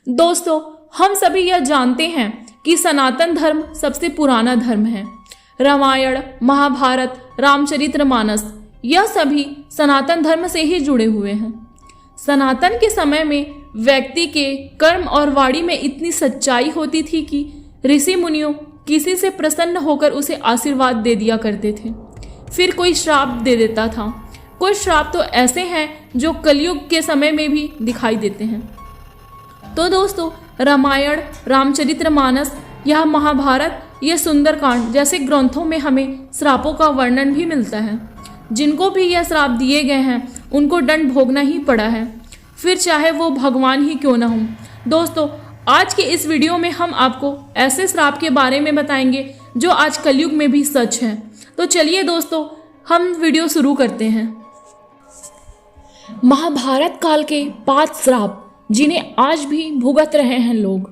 दोस्तों, हम सभी यह जानते हैं कि सनातन धर्म सबसे पुराना धर्म है। रामायण, महाभारत, रामचरितमानस यह सभी सनातन धर्म से ही जुड़े हुए हैं। सनातन के समय में व्यक्ति के कर्म और वाणी में इतनी सच्चाई होती थी कि ऋषि मुनियों किसी से प्रसन्न होकर उसे आशीर्वाद दे दिया करते थे। फिर कोई श्राप दे देता था। कुछ श्राप तो ऐसे हैं जो कलयुग के समय में भी दिखाई देते हैं। तो दोस्तों, रामायण, रामचरितमानस, यह महाभारत, यह सुंदरकांड जैसे ग्रंथों में हमें श्रापों का वर्णन भी मिलता है। जिनको भी यह श्राप दिए गए हैं उनको दंड भोगना ही पड़ा है, फिर चाहे वो भगवान ही क्यों ना हो। दोस्तों, आज के इस वीडियो में हम आपको ऐसे श्राप के बारे में बताएंगे जो आज कलयुग में भी सच है। तो चलिए दोस्तों, हम वीडियो शुरू करते हैं। महाभारत काल के 5 श्राप जिन्हें आज भी भुगत रहे हैं लोग।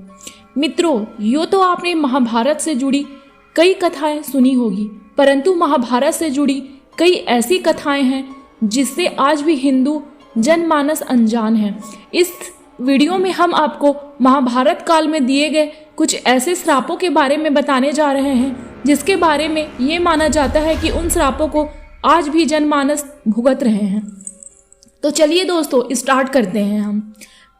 मित्रों, यूँ तो आपने महाभारत से जुड़ी कई कथाएं सुनी होगी, परंतु महाभारत से जुड़ी कई ऐसी कथाएं हैं जिससे आज भी हिंदू जनमानस अनजान है। इस वीडियो में हम आपको महाभारत काल में दिए गए कुछ ऐसे श्रापों के बारे में बताने जा रहे हैं जिसके बारे में ये माना जाता है कि उन श्रापों को आज भी जनमानस भुगत रहे हैं। तो चलिए दोस्तों, स्टार्ट करते हैं हम।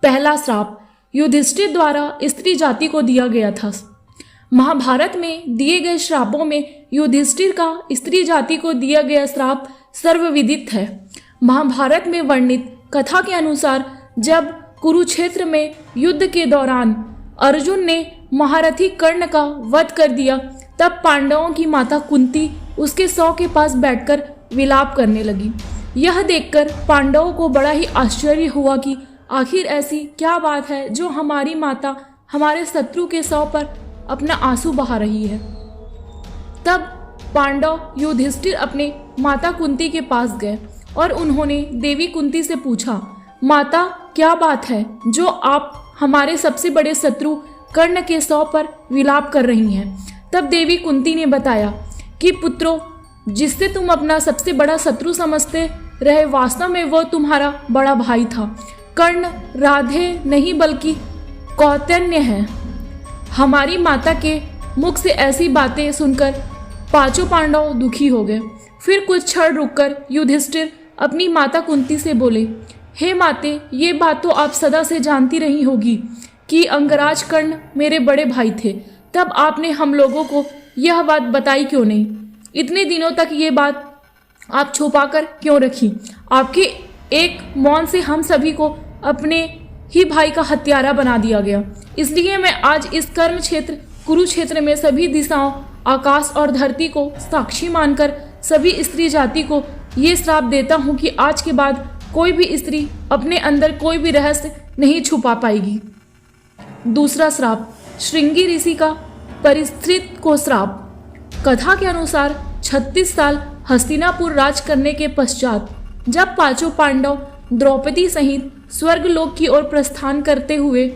पहला श्राप युधिष्ठिर द्वारा स्त्री जाति को दिया गया था। महाभारत में दिए गए श्रापों में युधिष्ठिर का स्त्री जाति को दिया गया श्राप सर्वविदित है। महाभारत में वर्णित कथा के अनुसार जब कुरुक्षेत्र में युद्ध के दौरान अर्जुन ने महारथी कर्ण का वध कर दिया, तब पांडवों की माता कुंती उसके शव के पास बैठकर विलाप करने लगी। यह देखकर पांडवों को बड़ा ही आश्चर्य हुआ कि आखिर ऐसी क्या बात है जो हमारी माता हमारे शत्रु के शव पर अपना आंसू बहा रही है। तब पांडव युधिष्ठिर अपने माता कुंती के पास गए और उन्होंने देवी कुंती से पूछा, माता क्या बात है जो आप हमारे सबसे बड़े शत्रु कर्ण के शव पर विलाप कर रही हैं। तब देवी कुंती ने बताया कि पुत्रों, जिससे तुम अपना सबसे बड़ा शत्रु समझते रहे, वास्तव में वो तुम्हारा बड़ा भाई था। कर्ण राधे नहीं बल्कि कौतन्य है। हमारी माता के मुख से ऐसी बातें सुनकर 5 पांडव दुखी हो गए। फिर कुछ क्षण रुककर युधिष्ठिर अपनी माता कुंती से बोले, हे माते, ये बात तो आप सदा से जानती रही होगी कि अंगराज कर्ण मेरे बड़े भाई थे। तब आपने हम लोगों को यह बात बताई क्यों नहीं? इतने दिनों तक ये बात आप छुपा कर क्यों रखी? आपके एक मौन से हम सभी को अपने ही भाई का हत्यारा बना दिया गया। इसलिए मैं आज इस कर्म क्षेत्र कुरुक्षेत्र में सभी दिशाओं, आकाश और धरती को साक्षी मानकर सभी स्त्री जाति को ये श्राप देता हूँ कि आज के बाद कोई भी स्त्री अपने अंदर कोई भी रहस्य नहीं छुपा पाएगी। दूसरा श्राप श्रृंगी ऋषि का परिस्थित को श्राप। कथा के अनुसार 36 साल हस्तिनापुर राज करने के पश्चात जब 5 पांडव द्रौपदी सहित स्वर्गलोक की ओर प्रस्थान करते हुए,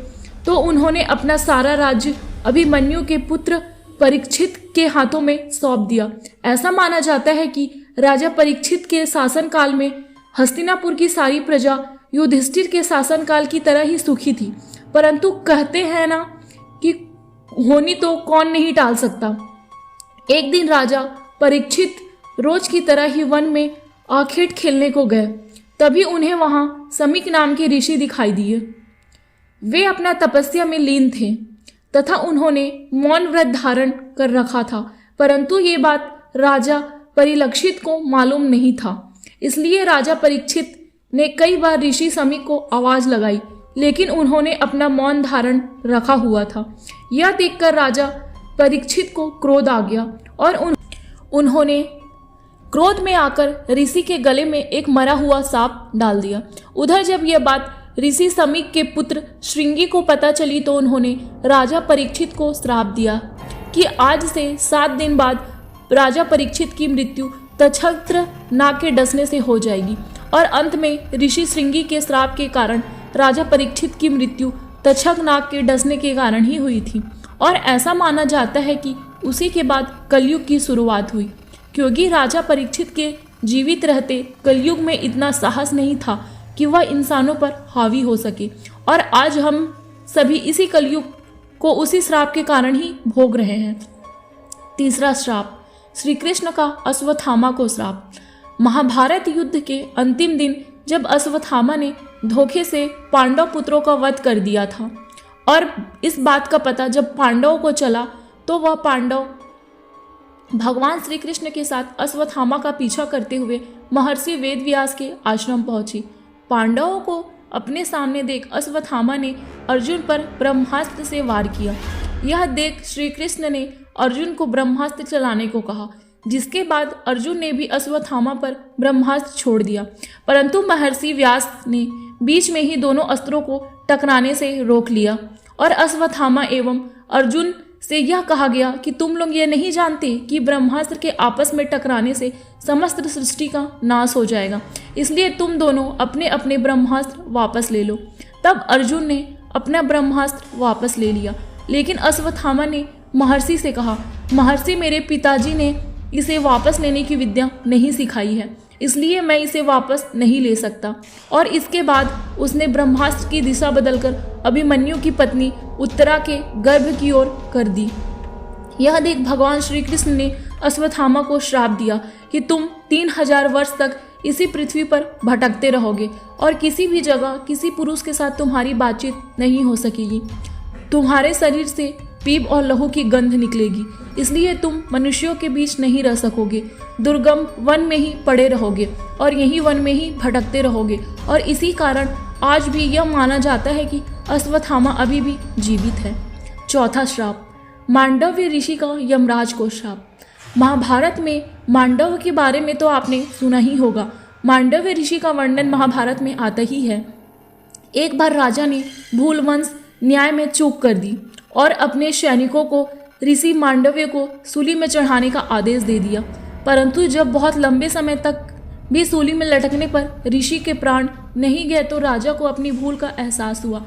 तो उन्होंने अपना सारा राज्य अभिमन्यु के पुत्र परीक्षित के हाथों में सौंप दिया। ऐसा माना जाता है कि राजा परीक्षित के शासनकाल में हस्तिनापुर की सारी प्रजा युधिष्ठिर के शासनकाल की तरह ही सुखी थी। परंतु कहते हैं ना कि होनी तो कौन नहीं टाल सकता। एक दिन राजा परीक्षित रोज की तरह ही वन में आखेट खेलने को गए। तभी उन्हें वहां समीक नाम के ऋषि दिखाई दिए। वे अपना तपस्या में लीन थे तथा उन्होंने मौन व्रत धारण कर रखा था, परंतु ये बात राजा परिलक्षित को मालूम नहीं था। इसलिए राजा परीक्षित ने कई बार ऋषि समीक को आवाज लगाई, लेकिन उन्होंने अपना मौन धारण रखा हुआ था। यह देखकर राजा परीक्षित को क्रोध आ गया और उन्होंने क्रोध में आकर ऋषि के गले में एक मरा हुआ सांप डाल दिया। उधर जब यह बात ऋषि समीक के पुत्र श्रृंगी को पता चली, तो उन्होंने राजा परीक्षित को श्राप दिया कि आज से 7 दिन बाद राजा परीक्षित की मृत्यु तक्षत्र नाग के डसने से हो जाएगी। और अंत में ऋषि श्रृंगी के श्राप के कारण राजा परीक्षित की मृत्यु तक्षक नाग के डसने के कारण ही हुई थी। और ऐसा माना जाता है कि उसी के बाद कलयुग की शुरुआत हुई, क्योंकि राजा परीक्षित के जीवित रहते कलयुग में इतना साहस नहीं था कि वह इंसानों पर हावी हो सके। और आज हम सभी इसी कलयुग को उसी श्राप के कारण ही भोग रहे हैं। तीसरा श्राप, श्री कृष्ण का अश्वत्थामा को श्राप। महाभारत युद्ध के अंतिम दिन जब अश्वत्थामा ने धोखे से पांडव पुत्रों का वध कर दिया था और इस बात का पता जब पांडवों को चला तो वह पांडव भगवान श्री कृष्ण के साथ अश्वत्थामा का पीछा करते हुए महर्षि वेदव्यास के आश्रम पहुंची। पांडवों को अपने सामने देख अश्वत्थामा ने अर्जुन पर ब्रह्मास्त्र से वार किया। यह देख श्री कृष्ण ने अर्जुन को ब्रह्मास्त्र चलाने को कहा, जिसके बाद अर्जुन ने भी अश्वत्थामा पर ब्रह्मास्त्र छोड़ दिया, परंतु महर्षि व्यास ने बीच में ही दोनों अस्त्रों को टकराने से रोक लिया और अश्वत्थामा एवं अर्जुन से यह कहा गया कि तुम लोग ये नहीं जानते कि ब्रह्मास्त्र के आपस में टकराने से समस्त सृष्टि का नाश हो जाएगा, इसलिए तुम दोनों अपने अपने ब्रह्मास्त्र वापस ले लो। तब अर्जुन ने अपना ब्रह्मास्त्र वापस ले लिया, लेकिन अश्वत्थामा ने महर्षि से कहा, महर्षि मेरे पिताजी ने इसे वापस लेने की विद्या नहीं सिखाई है, इसलिए मैं इसे वापस नहीं ले सकता। और इसके बाद उसने ब्रह्मास्त्र की दिशा बदलकर अभिमन्यु की पत्नी उत्तरा के गर्भ की ओर कर दी। यह देख भगवान श्री कृष्ण ने अश्वत्थामा को श्राप दिया कि तुम 3000 वर्ष तक इसी पृथ्वी पर भटकते रहोगे और किसी भी जगह किसी पुरुष के साथ तुम्हारी बातचीत नहीं हो सकेगी। तुम्हारे शरीर से पीप और लहू की गंध निकलेगी, इसलिए तुम मनुष्यों के बीच नहीं रह सकोगे। दुर्गम वन में ही पड़े रहोगे और यही वन में ही भटकते रहोगे। और इसी कारण आज भी यह माना जाता है कि अश्वत्थामा अभी भी जीवित है। चौथा श्राप, मांडव्य ऋषि का यमराज को श्राप। महाभारत में मांडव के बारे में तो आपने सुना ही होगा। मांडव्य ऋषि का वर्णन महाभारत में आता ही है। एक बार राजा ने भूलवंश न्याय में चूक कर दी और अपने सैनिकों को ऋषि मांडव्य को सूली में चढ़ाने का आदेश दे दिया, परंतु जब बहुत लंबे समय तक भी सूली में लटकने पर ऋषि के प्राण नहीं गए तो राजा को अपनी भूल का एहसास हुआ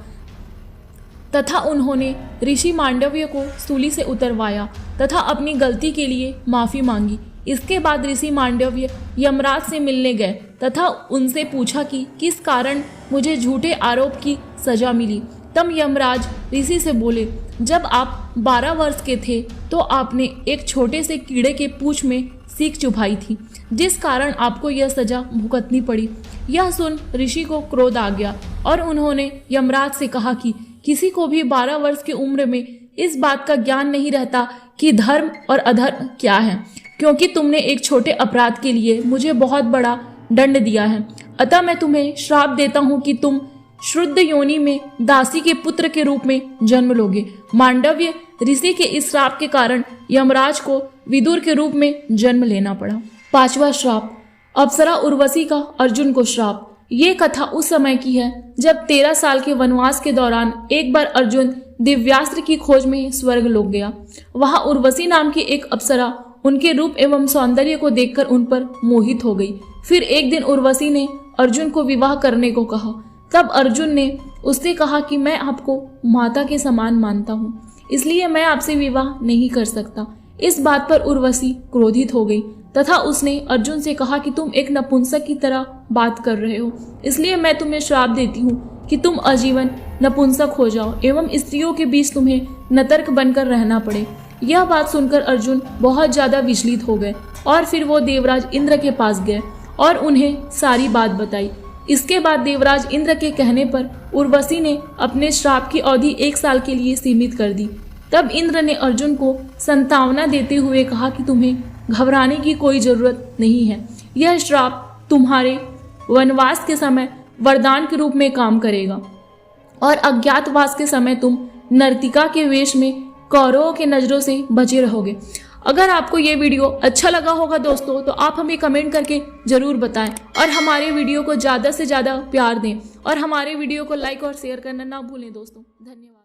तथा उन्होंने ऋषि मांडव्य को सूली से उतरवाया तथा अपनी गलती के लिए माफ़ी मांगी। इसके बाद ऋषि मांडव्य यमराज से मिलने गए तथा उनसे पूछा कि किस कारण मुझे झूठे आरोप की सजा मिली। तब यमराज ऋषि से बोले, जब आप 12 वर्ष के थे तो आपने एक छोटे से कीड़े के पूंछ में सीख चुभाई थी, जिस कारण आपको यह सजा भुगतनी पड़ी। यह सुन ऋषि को क्रोध आ गया और उन्होंने यमराज से कहा कि किसी को भी 12 वर्ष की उम्र में इस बात का ज्ञान नहीं रहता कि धर्म और अधर्म क्या है, क्योंकि तुमने एक छोटे अपराध के लिए मुझे बहुत बड़ा दंड दिया है। अतः मैं तुम्हें श्राप देता हूँ कि तुम शुद्ध योनि में दासी के पुत्र के रूप में जन्म लोगे। मांडव्य ऋषि के इस श्राप के कारण यमराज को विदुर के रूप में जन्म लेना पड़ा। पांचवा श्राप, अप्सरा उर्वशी का अर्जुन को श्राप। ये कथा उस समय की है जब 13 साल के वनवास के दौरान एक बार अर्जुन दिव्यास्त्र की खोज में स्वर्ग लोक गया। वहां उर्वशी नाम की एक अप्सरा उनके रूप एवं सौंदर्य को देखकर उन पर मोहित हो गई। फिर एक दिन उर्वशी ने अर्जुन को विवाह करने को कहा। तब अर्जुन ने उससे कहा कि मैं आपको माता के समान मानता हूँ, इसलिए मैं आपसे विवाह नहीं कर सकता। इस बात पर उर्वशी क्रोधित हो गई तथा उसने अर्जुन से कहा कि तुम एक नपुंसक की तरह बात कर रहे हो, इसलिए मैं तुम्हें श्राप देती हूँ कि तुम आजीवन नपुंसक हो जाओ एवं स्त्रियों के बीच तुम्हें नतर्क बनकर रहना पड़े। यह बात सुनकर अर्जुन बहुत ज्यादा विचलित हो गए और फिर वो देवराज इंद्र के पास गए और उन्हें सारी बात बताई। इसके बाद देवराज इंद्र के कहने पर उर्वशी ने अपने श्राप की अवधि 1 साल के लिए सीमित कर दी। तब इंद्र ने अर्जुन को सांत्वना देते हुए कहा कि तुम्हें घबराने की कोई जरूरत नहीं है। यह श्राप तुम्हारे वनवास के समय वरदान के रूप में काम करेगा और अज्ञातवास के समय तुम नर्तिका के वेश में कौरवों के नजरों से बचे रहोगे। अगर आपको ये वीडियो अच्छा लगा होगा दोस्तों तो आप हमें कमेंट करके ज़रूर बताएं और हमारे वीडियो को ज़्यादा से ज़्यादा प्यार दें और हमारे वीडियो को लाइक और शेयर करना ना भूलें दोस्तों। धन्यवाद।